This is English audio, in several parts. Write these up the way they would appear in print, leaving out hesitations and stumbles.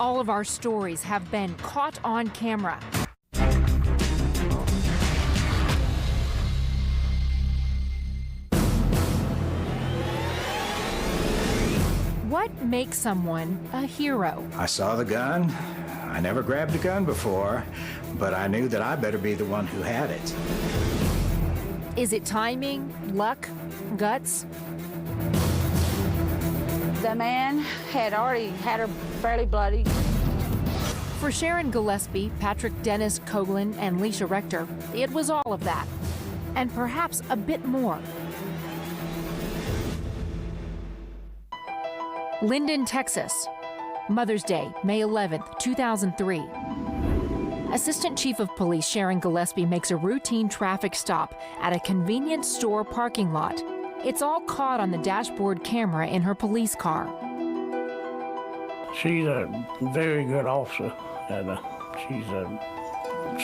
All of our stories have been caught on camera. What makes someone a hero? I saw the gun. I never grabbed a gun before, but I knew that I better be the one who had it. Is it timing, luck, guts? The man had already had her fairly bloody. For Sharon Gillespie, Patrick Dennis Coughlin, and Licia Rector, it was all of that, and perhaps a bit more. Linden, Texas. Mother's Day, May 11th, 2003. Assistant Chief of Police Sharon Gillespie makes a routine traffic stop at a convenience store parking lot. It's all caught on the dashboard camera in her police car. She's a very good officer, and she's a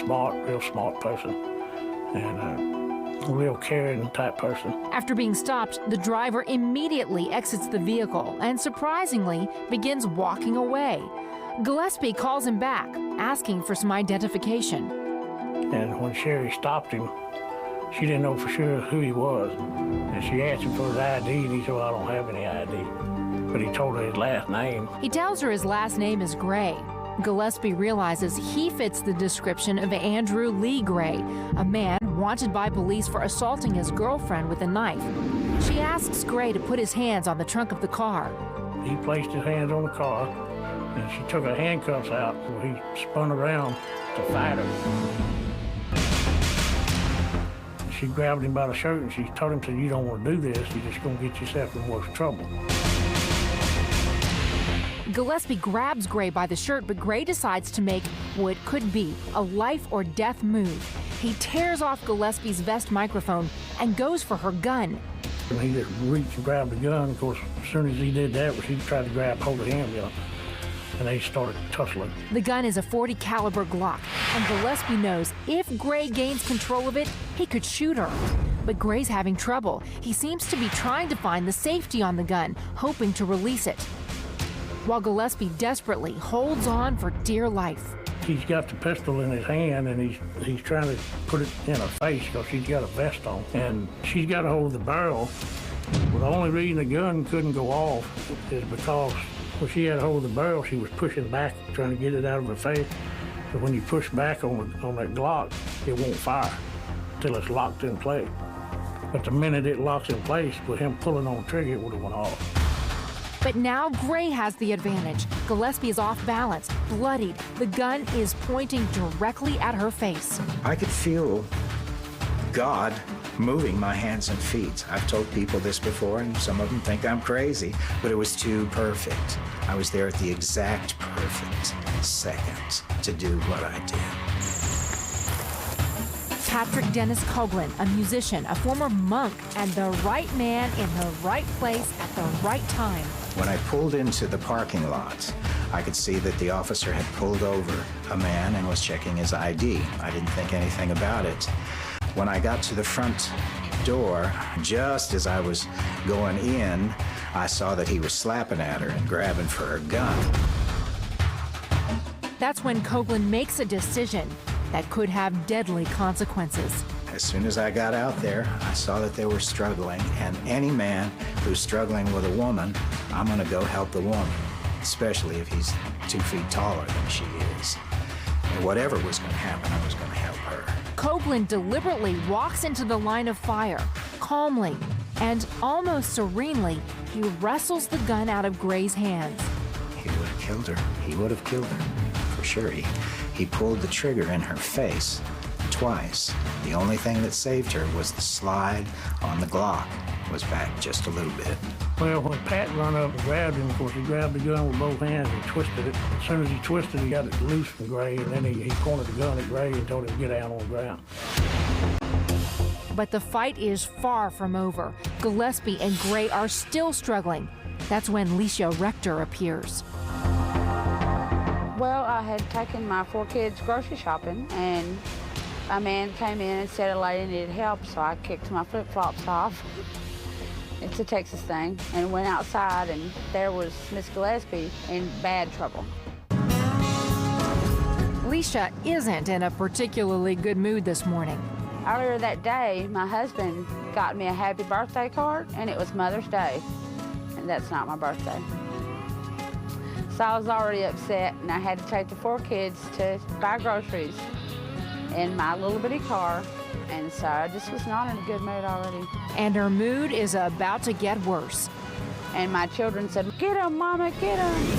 real smart person, and a real caring type person. After being stopped, the driver immediately exits the vehicle and surprisingly begins walking away. Gillespie calls him back, asking for some identification. And when Sherry stopped him, she didn't know for sure who he was. And she asked him for his ID, and he said, well, I don't have any ID. But he told her his last name. He tells her his last name is Gray. Gillespie realizes he fits the description of Andrew Lee Gray, a man wanted by police for assaulting his girlfriend with a knife. She asks Gray to put his hands on the trunk of the car. He placed his hands on the car, and she took her handcuffs out, so he spun around to fight her. She grabbed him by the shirt, and she told him, said, you don't want to do this, you're just going to get yourself in worse trouble. Gillespie grabs Gray by the shirt, but Gray decides to make what could be a life or death move. He tears off Gillespie's vest microphone and goes for her gun. And he just reached and grabbed the gun. Of course, as soon as he did that, she tried to grab hold of him, and they started tussling. The gun is a .40 caliber Glock, and Gillespie knows if Gray gains control of it, he could shoot her. But Gray's having trouble. He seems to be trying to find the safety on the gun, hoping to release it, while Gillespie desperately holds on for dear life. He's got the pistol in his hand, and he's trying to put it in her face because she's got a vest on. And she's got a hold of the barrel. Well, the only reason the gun couldn't go off is because when she had a hold of the barrel, she was pushing back, trying to get it out of her face. But when you push back on that Glock, it won't fire until it's locked in place. But the minute it locks in place, with him pulling on the trigger, it would have went off. But now Gray has the advantage. Gillespie is off balance, bloodied. The gun is pointing directly at her face. I could feel God moving my hands and feet. I've told people this before, and some of them think I'm crazy, but it was too perfect. I was there at the exact perfect second to do what I did. Patrick Dennis Coughlin, a musician, a former monk, and the right man in the right place at the right time. When I pulled into the parking lot, I could see that the officer had pulled over a man and was checking his ID. I didn't think anything about it. When I got to the front door, just as I was going in, I saw that he was slapping at her and grabbing for her gun. That's when Coughlin makes a decision that could have deadly consequences. As soon as I got out there, I saw that they were struggling, and any man who's struggling with a woman, I'm gonna go help the woman, especially if he's 2 feet taller than she is. And whatever was gonna happen, I was gonna help her. Coughlin deliberately walks into the line of fire, calmly and almost serenely, he wrestles the gun out of Gray's hands. He would have killed her. He would have killed her, for sure. He pulled the trigger in her face twice. The only thing that saved her was the slide on the Glock was back just a little bit. Well, when Pat run up and grabbed him, of course, he grabbed the gun with both hands and twisted it. As soon as he twisted, he got it loose from Gray, and then he pointed the gun at Gray and told him to get down on the ground. But the fight is far from over. Gillespie and Gray are still struggling. That's when Licia Rector appears. Well, I had taken my 4 kids grocery shopping, and a man came in and said a lady needed help, so I kicked my flip-flops off. It's a Texas thing, and went outside, and there was Miss Gillespie in bad trouble. Licia isn't in a particularly good mood this morning. Earlier that day, my husband got me a happy birthday card, and it was Mother's Day, and that's not my birthday. So I was already upset, and I had to take the 4 kids to buy groceries in my little bitty car, and so I just was not in a good mood already. And her mood is about to get worse. And my children said, "Get him, Mama, get him."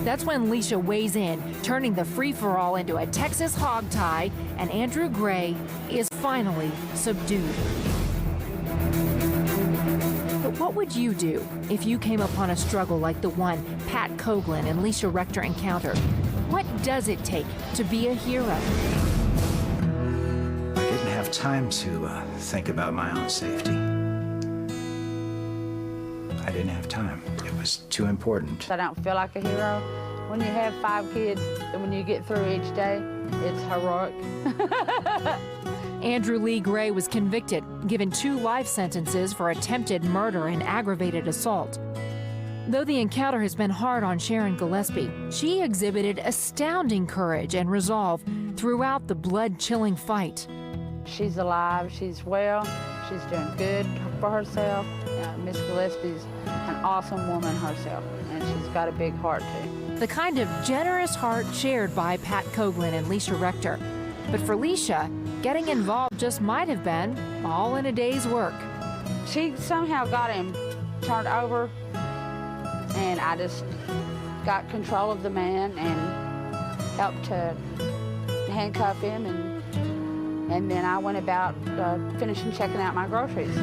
That's when Licia weighs in, turning the free-for-all into a Texas hog tie, and Andrew Gray is finally subdued. But what would you do if you came upon a struggle like the one Pat Coughlin and Licia Rector encountered? What does it take to be a hero? I didn't have time to think about my own safety. I didn't have time. It was too important. I don't feel like a hero. When you have 5 kids, and when you get through each day, it's heroic. Andrew Lee Gray was convicted, given 2 life sentences for attempted murder and aggravated assault. Though the encounter has been hard on Sharon Gillespie, she exhibited astounding courage and resolve throughout the blood-chilling fight. She's alive, she's well, she's doing good for herself. Miss Gillespie's an awesome woman herself, and she's got a big heart too. The kind of generous heart shared by Pat Coughlin and Licia Rector. But for Licia, getting involved just might have been all in a day's work. She somehow got him turned over, and I just got control of the man and helped to handcuff him, and then I went about finishing checking out my groceries.